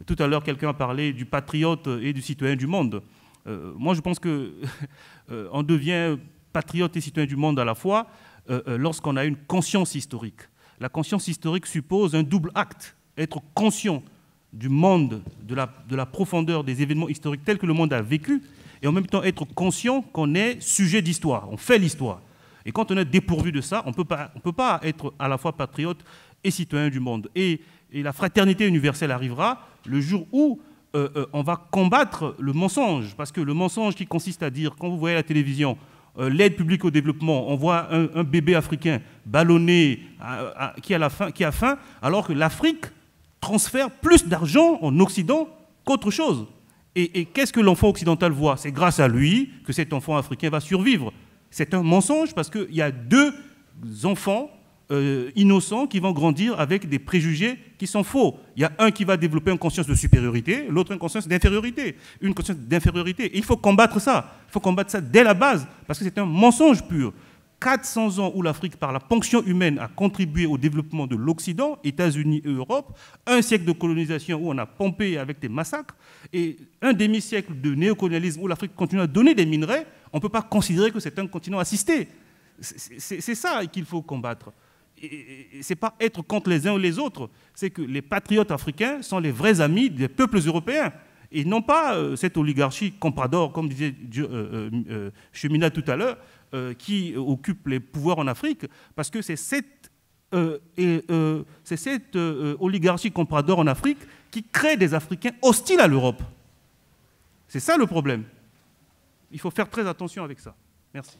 Tout à l'heure, quelqu'un a parlé du patriote et du citoyen du monde. Moi, je pense qu'on devient patriote et citoyen du monde à la fois lorsqu'on a une conscience historique. La conscience historique suppose un double acte, être conscient du monde, de la profondeur des événements historiques tels que le monde a vécu, et en même temps être conscient qu'on est sujet d'histoire, on fait l'histoire. Et quand on est dépourvu de ça, on ne peut pas être à la fois patriote et citoyen du monde. Et la fraternité universelle arrivera le jour où on va combattre le mensonge. Parce que le mensonge qui consiste à dire, quand vous voyez à la télévision, l'aide publique au développement, on voit un bébé africain ballonné qui a faim, alors que l'Afrique transfère plus d'argent en Occident qu'autre chose. Et qu'est-ce que l'enfant occidental voit? C'est grâce à lui que cet enfant africain va survivre. C'est un mensonge parce qu'il y a deux enfants innocents qui vont grandir avec des préjugés qui sont faux. Il y a un qui va développer une conscience de supériorité, l'autre une conscience d'infériorité. Une conscience d'infériorité. Il faut combattre ça. Il faut combattre ça dès la base parce que c'est un mensonge pur. 400 ans où l'Afrique, par la ponction humaine, a contribué au développement de l'Occident, États-Unis et Europe, un siècle de colonisation où on a pompé avec des massacres, et un demi-siècle de néocolonialisme où l'Afrique continue à donner des minerais, on ne peut pas considérer que c'est un continent assisté. C'est ça qu'il faut combattre. Ce n'est pas être contre les uns ou les autres, c'est que les patriotes africains sont les vrais amis des peuples européens. Et non pas cette oligarchie comprador, comme disait Chemina tout à l'heure, qui occupe les pouvoirs en Afrique, parce que c'est cette oligarchie comprador en Afrique qui crée des Africains hostiles à l'Europe. C'est ça le problème. Il faut faire très attention avec ça. Merci.